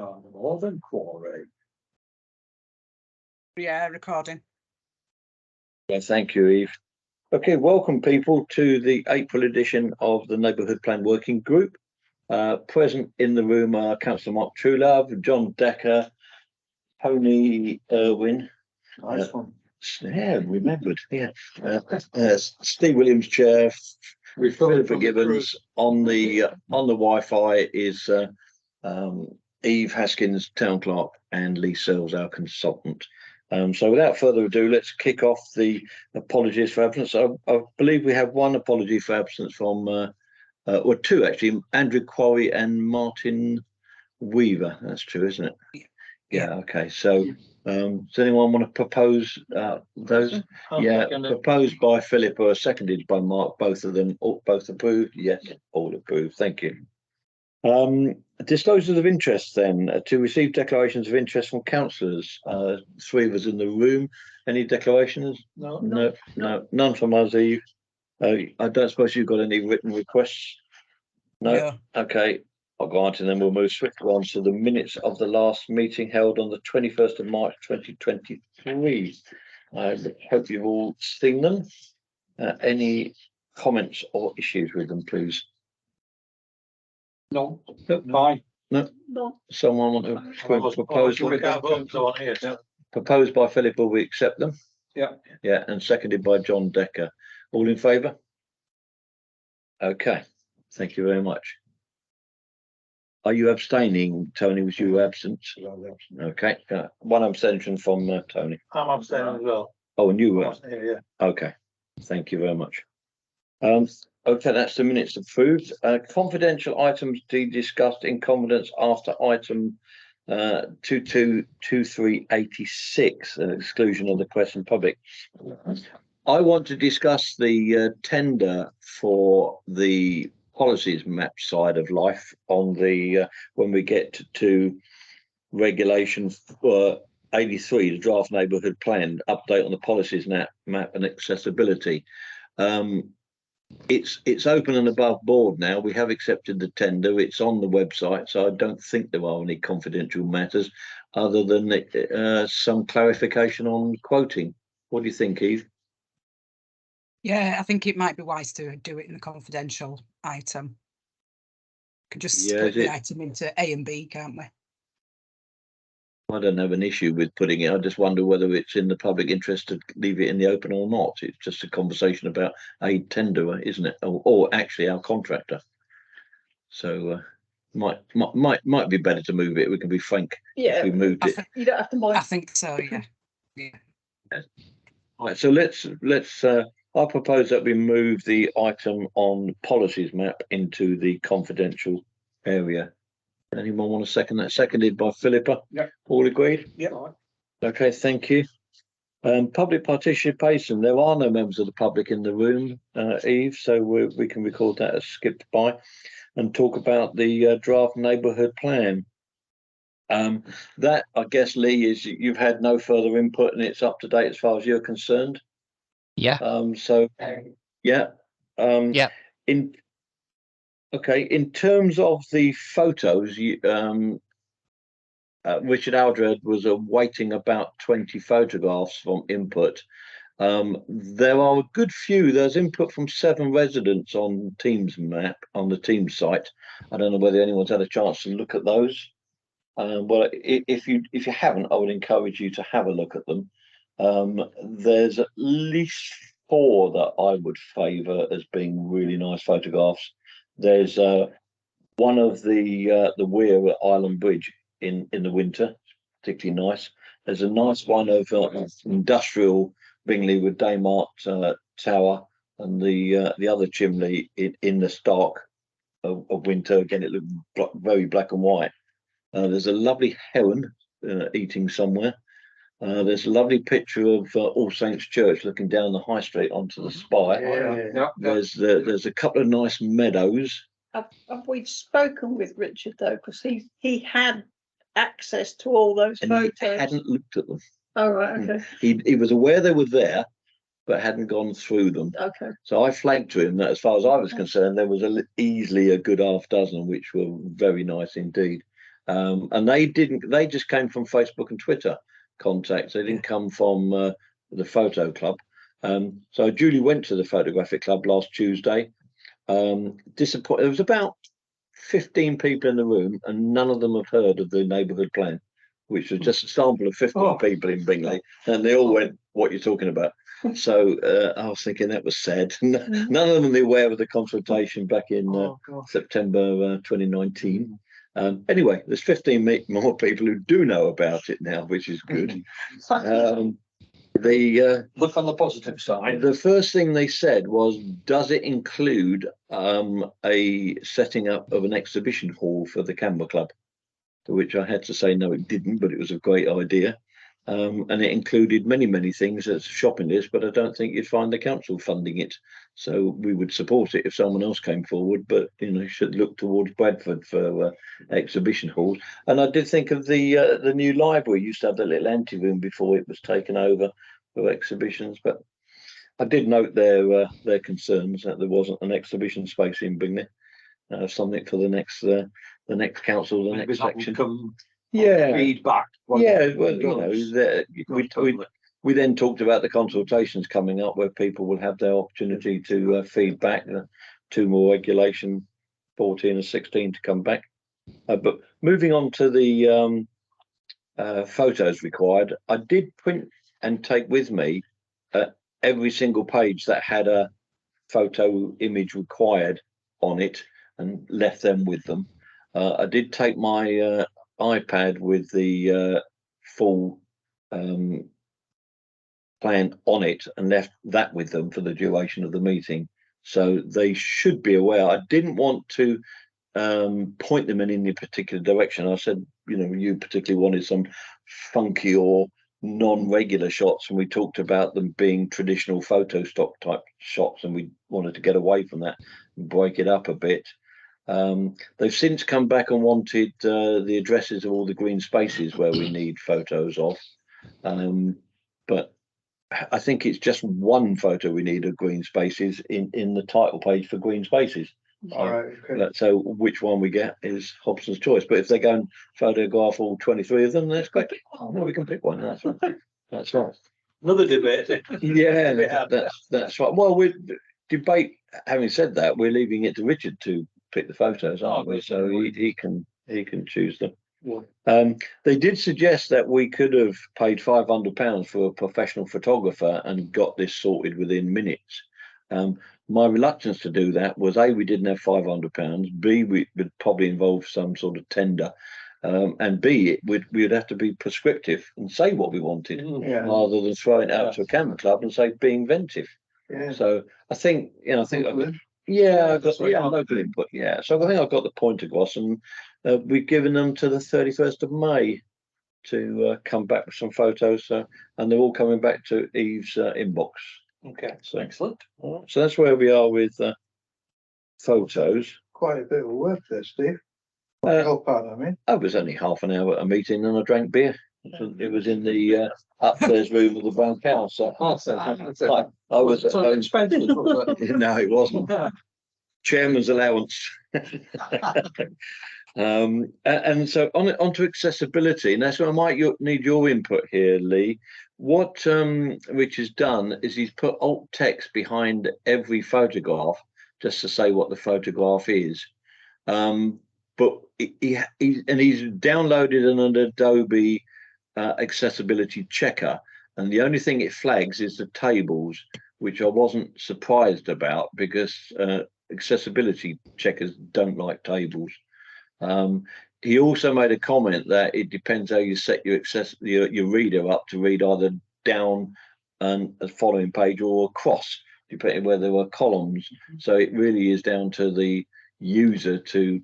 on more than quarry. Yeah, recording. Yeah, thank you, Eve. Okay, welcome people to the April edition of the Neighbourhood Plan Working Group. Present in the room are Councillor Mark Truelove, John Decker, Tony Irwin. Nice one. Yeah, remembered. Yeah, Steve Williams, Chair. With Philippa Gibbons on the Wi-Fi is Eve Haskins, Town Clerk, and Lee Searles, our consultant. So without further ado, let's kick off the apologies for absence. I believe we have one apology for absence from, or two actually, Andrew Quarry and Martin Weaver. That's true, isn't it? Yeah. Okay. So, does anyone want to propose those? Yeah, proposed by Philip or seconded by Mark. Both of them, both approved. Yes, all approved. Thank you. Disclosures of interest then, to receive declarations of interest from councillors. Three of us in the room. Any declarations? No, none from us. Eve. I don't suppose you've got any written requests? No. Yeah. Okay. I'll go on to them. We'll move swiftly on to the minutes of the last meeting held on the 21st of March 2023. I hope you've all seen them. Any comments or issues with them, please? No, fine. No. Someone want to propose? Proposed by Philip, will we accept them? Yeah. Yeah, and seconded by John Decker. All in favour? Okay. Thank you very much. Are you abstaining, Tony? Was you absent? Okay. One abstention from Tony. I'm abstaining as well. Oh, and you were? Yeah. Okay. Thank you very much. Okay, that's the minutes approved. Confidential items to be discussed in confidence after item 222386, exclusion of the press and public. I want to discuss the tender for the policies map side of life on the when we get to regulation for 83, the draft neighbourhood plan update on the policies map and accessibility. It's open and above board now. We have accepted the tender. It's on the website, so I don't think there are any confidential matters other than some clarification on quoting. What do you think, Eve? Yeah, I think it might be wise to do it in the confidential item. Could just split the item into A and B, can't we? I don't have an issue with putting it. I just wonder whether it's in the public interest to leave it in the open or not. It's just a conversation about a tenderer, isn't it? Or actually our contractor. So might be better to move it. We can be frank. Yeah, if we moved it. you don't have to mind. I think so. Yeah. Right. So let's. I propose that we move the item on policies map into the confidential area. Anyone want to second that? Seconded by Philippa. Yeah. All agreed? Yeah. Okay, thank you. Public participation. There are no members of the public in the room, Eve, so we can record that as skipped by and talk about the draft neighbourhood plan. That, I guess, Lee, is you've had no further input and it's up to date as far as you're concerned. Yeah. So, yeah. Yeah. Okay, in terms of the photos, Richard Aldred was awaiting about 20 photographs from input. There are a good few. There's input from 7 residents on Teams map on the Teams site. I don't know whether anyone's had a chance to look at those. Well, if you haven't, I would encourage you to have a look at them. There's at least 4 that I would favour as being really nice photographs. There's one of the weir at Island Bridge in the winter, particularly nice. There's a nice one of industrial Bingley with Daymart Tower and the other chimney in the start of winter. Again, it looked very black and white. There's a lovely heron eating somewhere. There's a lovely picture of All Saints Church looking down the high street onto the spire. Yeah. There's a couple of nice meadows. We've spoken with Richard though, because he had access to all those photos. He hadn't looked at them. Oh right, okay. He was aware they were there, but hadn't gone through them. Okay. So I flagged to him that as far as I was concerned, there was easily a good half dozen, which were very nice indeed. And they just came from Facebook and Twitter contacts. They didn't come from the photo club. So Julie went to the photographic club last Tuesday. Disappointed. There was about 15 people in the room, and none of them have heard of the neighbourhood plan, which was just a sample of 15 people in Bingley, and they all went, "What you're talking about?" So I was thinking that was sad. None of them were aware of the consultation back in September 2019. Anyway, there's 15 more people who do know about it now, which is good. Look on the positive side. The first thing they said was, does it include a setting up of an exhibition hall for the Camber Club? To which I had to say, no, it didn't, but it was a great idea. And it included many things as a shopping list, but I don't think you'd find the council funding it. So we would support it if someone else came forward, but you should look towards Bradford for exhibition halls. And I did think of the new library. Used to have the little anteroom before it was taken over for exhibitions, but I did note their concerns that there wasn't an exhibition space in Bingley. Something for the next council, the next section. Feedback. Yeah, well, we then talked about the consultations coming up, where people will have their opportunity to feedback. 2 more regulation, 14 and 16 to come back. But moving on to the photos required, I did print and take with me every single page that had a photo image required on it, and left them with them. I did take my iPad with the full plan on it and left that with them for the duration of the meeting. So they should be aware. I didn't want to point them in any particular direction. I said, you particularly wanted some funky or non-regular shots, and we talked about them being traditional photo stock type shots, and we wanted to get away from that and break it up a bit. They've since come back and wanted the addresses of all the green spaces where we need photos of, but I think it's just one photo we need of green spaces in the title page for green spaces. All right. Okay. So which one we get is Hobson's choice. But if they go and photograph all 23 of them, that's great. No, we can pick one. That's right. That's right. Another debate. Yeah, that's right. Well, we debate. Having said that, we're leaving it to Richard to pick the photos, aren't we? So he can choose them. Yeah. They did suggest that we could have paid £500 for a professional photographer and got this sorted within minutes. My reluctance to do that was, A, we didn't have £500, B, we would probably involve some sort of tender, and B, we'd have to be prescriptive and say what we wanted, rather than throw it out to a camera club and say, be inventive. Yeah. So I think, I've got local input. Yeah, so I think I've got the point across, and we've given them to the 31st of May to come back with some photos, and they're all coming back to Eve's inbox. Okay. So Excellent. So that's where we are with photos. Quite a bit of work there, Steve. Your part, I mean. I was only half an hour at a meeting and I drank beer. It was in the upstairs room of the Brown Cow. So I was at home. Expensive. No, it wasn't. Chairman's allowance. And so onto accessibility, and that's where I might need your input here, Lee. What Rich has done is he's put alt text behind every photograph just to say what the photograph is. But he's downloaded an Adobe accessibility checker, and the only thing it flags is the tables, which I wasn't surprised about, because accessibility checkers don't like tables. He also made a comment that it depends how you set your reader up to read either down and a following page or across, depending where there were columns. So it really is down to the user to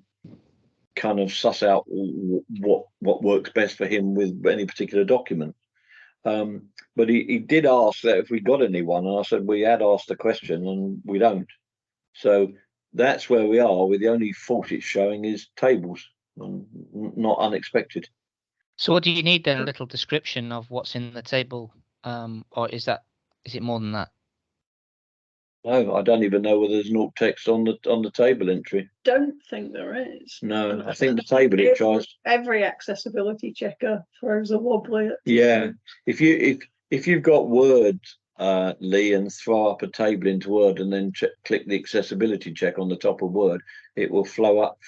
kind of suss out what works best for him with any particular document. But he did ask that if we got anyone, and I said we had asked the question and we don't. So that's where we are, with the only fault it's showing is tables, not unexpected. So what do you need then? A little description of what's in the table, or is it more than that? No, I don't even know whether there's naught text on the table entry. Don't think there is. No, I think the table it tries. Every accessibility checker throws a wobbly at Yeah, if you've got Word, Lee, and throw up a table into Word and then click the accessibility check on the top of Word, it will throw up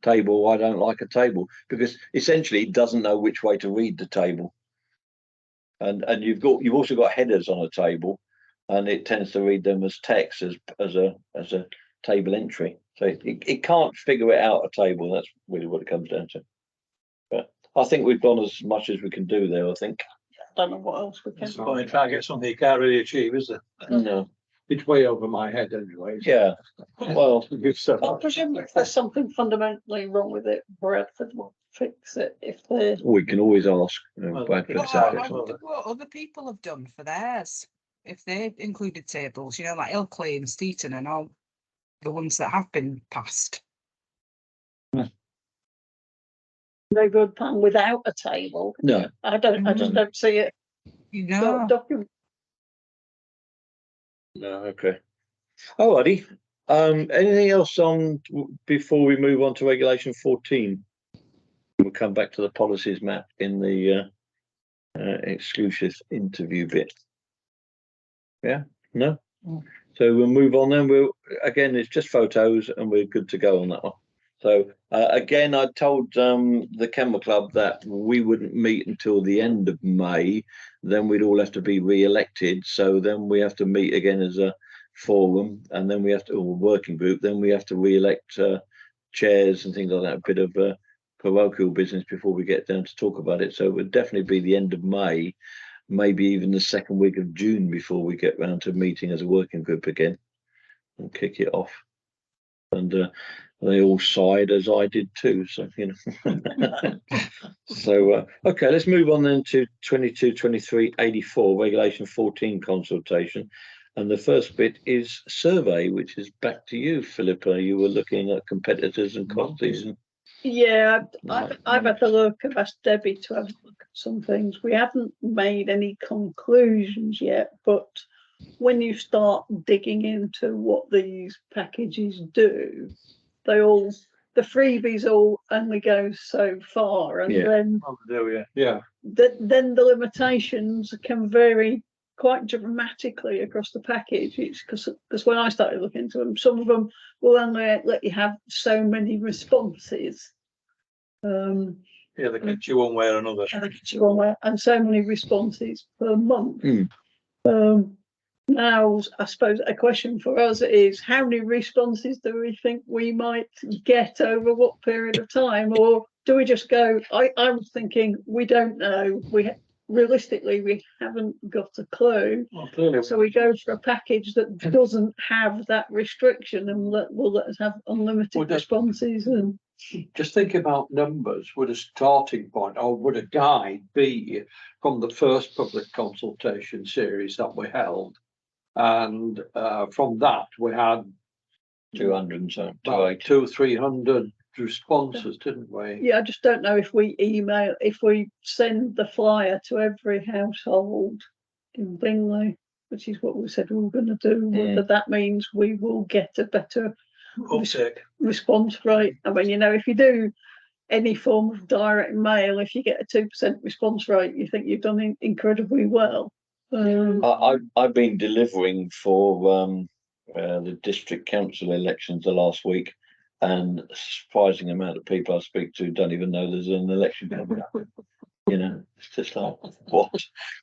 table. I don't like a table, because essentially it doesn't know which way to read the table. And you've also got headers on a table, and it tends to read them as text as a table entry. So it can't figure it out a table. That's really what it comes down to. But I think we've done as much as we can do there. I think. I don't know what else we can. It's fine, try and get something you can't really achieve, is there? No. It's way over my head anyway. Yeah. Well, You've said I presume if there's something fundamentally wrong with it, Bradford will fix it if they. we can always ask. Well, Bradford it's to all fix right. it. I wonder what other people have done for theirs. If they included tables, you know, like Ilkley and Steeton and all the ones that have been passed. Neighbourhood plan without a table. No. I just don't see it. You know, Document. No. Okay. Alrighty. Anything else on before we move on to regulation 14? We'll come back to the policies map in the exclusive interview bit. Yeah. No. So we'll move on then. Again, it's just photos, and we're good to go on that one. So again, I told the Kennel Club that we wouldn't meet until the end of May. Then we'd all have to be re-elected. So then we have to meet again as a forum, and then we have to, or working group. Then we have to re-elect chairs and things like that. A bit of parochial business before we get down to talk about it. So it would definitely be the end of May, maybe even the second week of June before we get round to meeting as a working group again and kick it off. And they all sighed, as I did too. So, you know. So, okay, let's move on then to 22/23/84, regulation 14 consultation. And the first bit is survey, which is back to you, Philippa. You were looking at competitors and costs. Yeah, I've had to look. I've asked Debbie to have a look at some things. We haven't made any conclusions yet, but when you start digging into what these packages do, the freebies all only go so far, and then then the limitations can vary quite dramatically across the package. It's because when I started looking into them, some of them will only let you have so many responses. Yeah, they get you one way or another. And so many responses per month. Now, I suppose a question for us is, how many responses do we think we might get over what period of time? Or do we just go, I was thinking, we don't know. Realistically, we haven't got a clue. Well, clearly, So we go for a package that doesn't have that restriction and will let us have unlimited responses. And just think about numbers. Would a starting point, or would a guide be from the first public consultation series that we held? And from that we had 200 and so 200-300 responses, didn't we? yeah, I just don't know if we send the flyer to every household in Bingley, which is what we said we were going to do, whether that means we will get a better response rate. I mean, you know, if you do any form of direct mail, if you get a 2% response rate, you think you've done incredibly well. I've been delivering for the district council elections the last week, and a surprising amount of people I speak to don't even know there's an election coming up. You know, it's just like, what?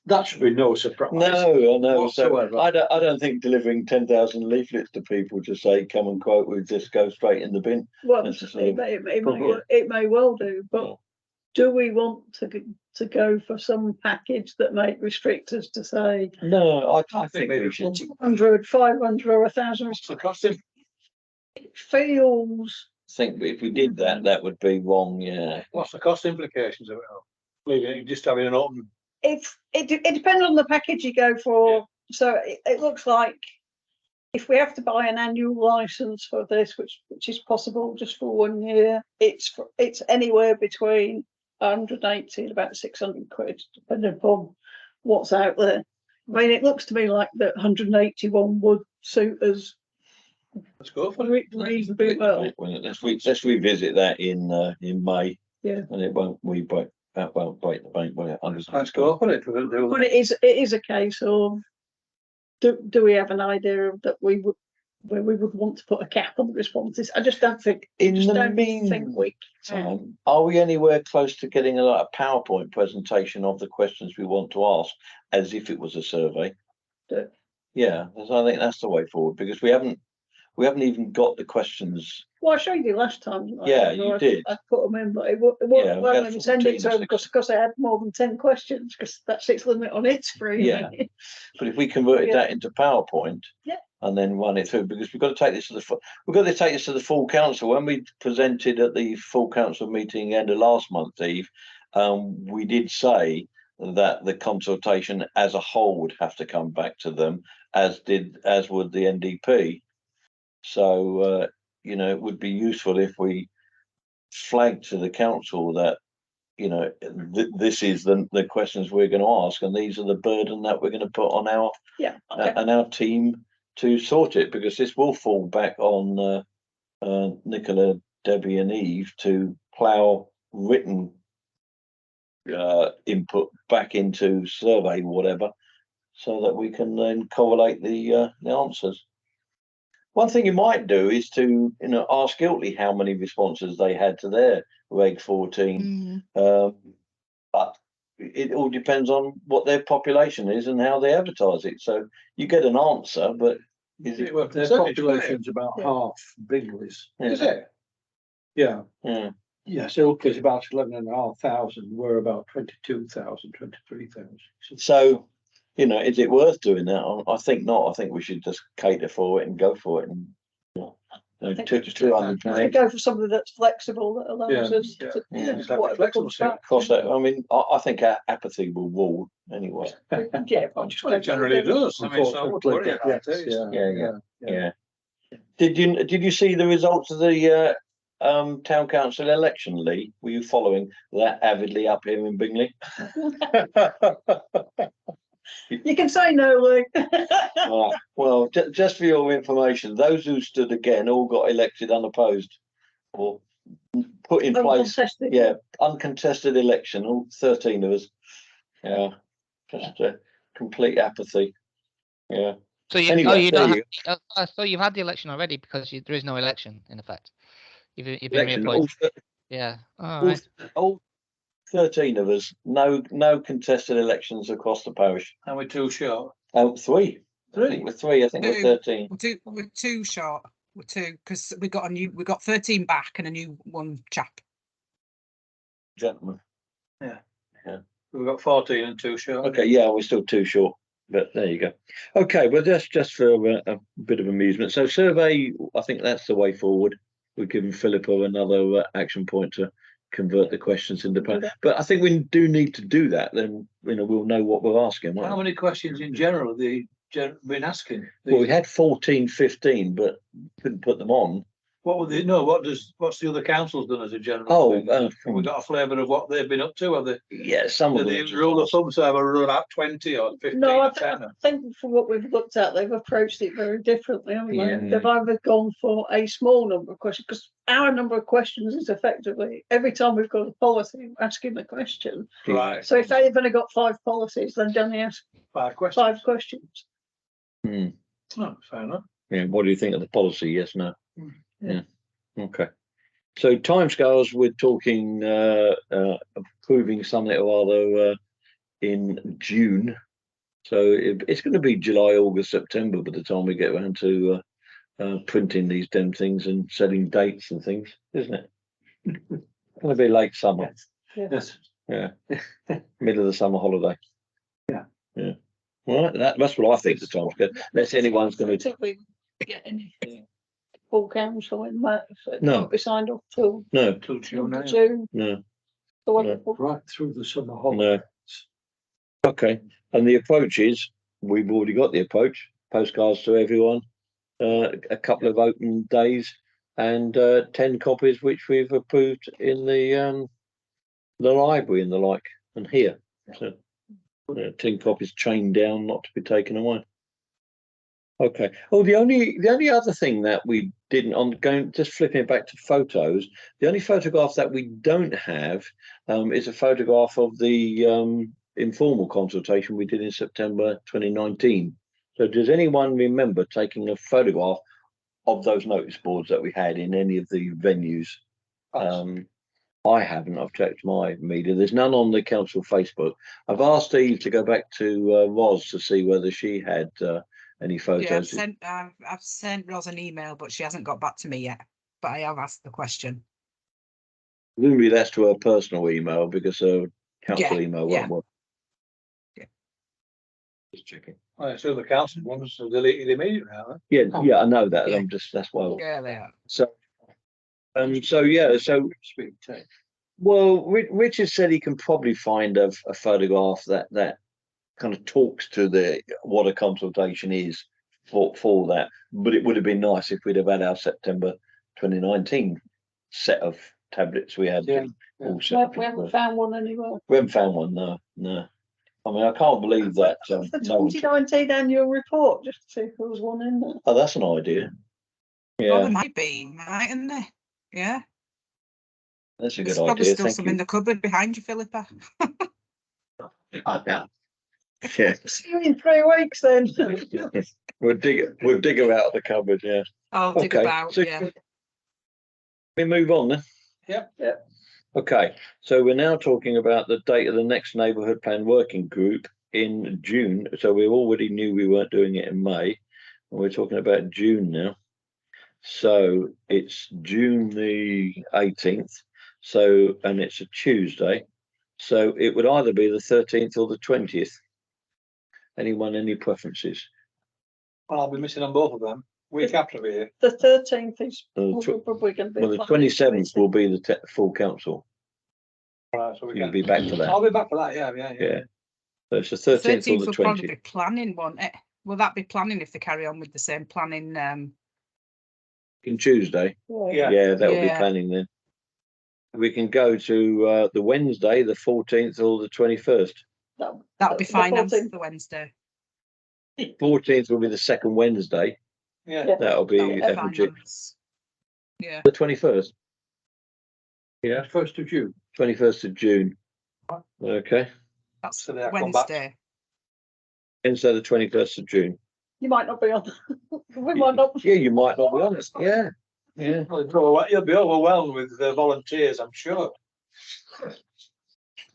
That should be no surprise. No, I know. Whatsoever. So I don't think delivering 10,000 leaflets to people to say come and quote would just go straight in the bin. Well, it may well do, but do we want to go for some package that might restrict us to say no? I think we should 200, 500 or 1,000? It feels. I think if we did that, that would be wrong. Yeah. What's the cost implications of it all? Leaving it, just having an open. It depends on the package you go for. Yeah. So it looks like if we have to buy an annual license for this, which is possible just for 1 year, it's anywhere between 180 and about 600 quid, depending upon what's out there. mean, it looks to me like that 181 would suit us Let's go for it. reasonably well. Well, let's revisit that in May. Yeah. And that won't break the bank, will it? Let's go for it. We'll do But that. it is a case of, do we have an idea of that where we would want to put a cap on the responses? I just don't think. In just the don't think we can. meantime, are we anywhere close to getting a PowerPoint presentation of the questions we want to ask, as if it was a survey? Yeah, so I think that's the way forward, because we haven't even got the questions. Well, I showed you last time. didn't I? Yeah, you did. I put them in, but it Yeah, wasn't we well, had and send it 14 to or them because I had more than 10 questions, because that's its limit on its screen. Yeah. But if we converted that into PowerPoint, Yeah. and then run it through, because we've got to take this to the full council. When we presented at the full council meeting end of last month, Eve, we did say that the consultation as a whole would have to come back to them, as would the NDP. So it would be useful if we flagged to the council that this is the questions we're going to ask, and these are the burden that we're going to put on our our team to sort it, because this will fall back on Nicola, Debbie and Eve to plough written input back into survey whatever, so that we can then correlate the answers. One thing you might do is to ask Ilkley how many responses they had to their Reg 14. But it all depends on what their population is and how they advertise it. So you get an answer, but is it Well, Their percentage, population's about half Bingley's. is it? Yeah. Yeah. Yes, Ilkley's about 11,500. We're about 22,000, 23,000. So, is it worth doing that? I think not. I think we should just cater for it and go for it. And think 200 to go for something that's flexible, that allows Yeah, us yeah. to Yeah. Just have whatever it flexible, comes so back. cost that. I mean, I think our apathy will rule anyway. Yeah, Well, it generally does. I mean, so I would worry about it. Yeah. Did you see the results of the town council election, Lee? Were you following that avidly up here in Bingley? You can say no, Luke. Well, just for your information, those who stood again all got elected unopposed, or put in place. Uncontested. Yeah, uncontested election. All 13 of us. Yeah, just complete apathy. Yeah. So you, Anyway, you there don't you so you've had the election already, because there is no election in effect. You've been Election, reappointed. Yeah. All right. all 13 of us. No contested elections across the parish. And we're too short. Three. I think we're three. I think we're 13. We're two short. We're two, because we got 13 back and a new one chap. Gentlemen. We've got 14 and 2 short. Okay, yeah, we're still too short, but there you go. Okay, well, just for a bit of amusement. So survey, I think that's the way forward. We're giving Philippa another action point to convert the questions into. But I think we do need to do that. Then we'll know what we're asking. How many questions in general have they been asking? Well, we had 14, 15, but couldn't put them on. What would they? No, what's the other councils done as a general? Oh, thing? Have we got a flavour of what they've been up to? Have they? Yeah, some Do of they them. rule of thumb? So have a rule out 20 or 15 No, or I 10? think from what we've looked at, they've approached it very differently, haven't they? Yeah. They've either gone for a small number of questions, because our number of questions is effectively every time we've got a policy asking the question. Right. So if they've only got 5 policies, then they only ask 5 questions. 5 questions. Oh, fair enough. Yeah, what do you think of the policy? Yes, no. Yeah. Okay. So timescales, we're talking approving something or other in June. So it's going to be July, August, September by the time we get around to printing these damn things and setting dates and things, isn't it? Going to be late summer. Yes. Yeah. Middle of the summer holiday. Yeah. Yeah. Well, that's what I think the timescale. Unless anyone's going to. Until we get anything full council in that, so it No. won't be signed off till No. Till June. eh? June. No. So No. Right through the summer holidays. No. Okay. And the approaches, we've already got the approach, postcards to everyone, a couple of open days, and 10 copies which we've approved in the library and the like, and here. So tin copies chained down, not to be taken away. Okay. Oh, the only other thing that we didn't just flipping it back to photos. The only photograph that we don't have is a photograph of the informal consultation we did in September 2019. So does anyone remember taking a photograph of those notice boards that we had in any of the venues? I haven't. I've checked my media. There's none on the council Facebook. I've asked Eve to go back to Roz to see whether she had any photos. Yeah, I've sent Roz an email, but she hasn't got back to me yet. But I have asked the question. Presumably that's to her personal email because her council email won't work. Yeah. Just checking. I assume the council ones are deleted immediately now. Huh? Yeah, I know that. Yeah. That's why. Yeah, they are. So well, Richard said he can probably find a photograph that kind of talks to what a consultation is for that. But it would have been nice if we'd have had our September 2019 set of tablets we had. Yeah. All set We haven't found one anywhere. We haven't found one. No. I mean, I can't believe that. The No one- 2019 annual report, just to see if there was one in there. Oh, that's an idea. Well, Yeah, there might be, mightn't there? Yeah. that's a There's good probably idea. still Thank some you. in the cupboard behind you, Philippa. Yeah, See you in 3 weeks then. we'll dig her out of the cupboard. Yeah. I'll dig Okay, about, so yeah. we move on then. Yep. Okay, so we're now talking about the date of the next neighbourhood plan working group in June. So we already knew we weren't doing it in May, and we're talking about June now. So it's June the 18th. So, and it's a Tuesday. So it would either be the 13th or the 20th. Anyone, any preferences? Well, I'll be missing on both of them. Week after we're here. The 13th is The probably going to be. Well, the 27th will be the full council. Right, so we You'll can. be back for that. I'll be back for that. Yeah. Yeah. So it's the 13th or the will probably 20th. be planning, won't it? Will that be planning if they carry on with the same planning? In Tuesday. Yeah. Yeah, that will be Yeah. planning then. We can go to the Wednesday, the 14th or the 21st. That'll be the fine on 14th. the Wednesday. 14th will be the second Wednesday. Yeah. That'll be That'll be fine FG. on us. Yeah. The 21st. Yeah, 1st of June. 21st of June. Okay. That's So they'll come back. Wednesday. Instead of the 21st of June. You might not be on. We might not. Yeah, you might not be honest. Yeah. Yeah. Well, you'll be overwhelmed with the volunteers, I'm sure.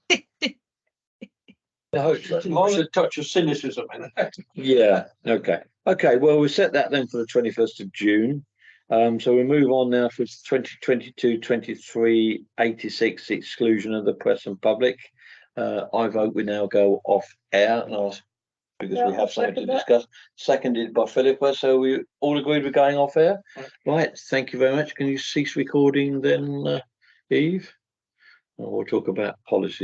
I hope so. There's a touch of cynicism in it. Yeah. Okay. Okay. Well, we'll set that then for the 21st of June. So we move on now for 2022-23 86 exclusion of the press and public. I vote we now go off air and ask because Yeah, we have I'll something to second that. discuss. Seconded by Philippa. So we all agreed we're going off air. Right. Right. Thank you very much. Can you cease recording then, Eve? And we'll talk about policy.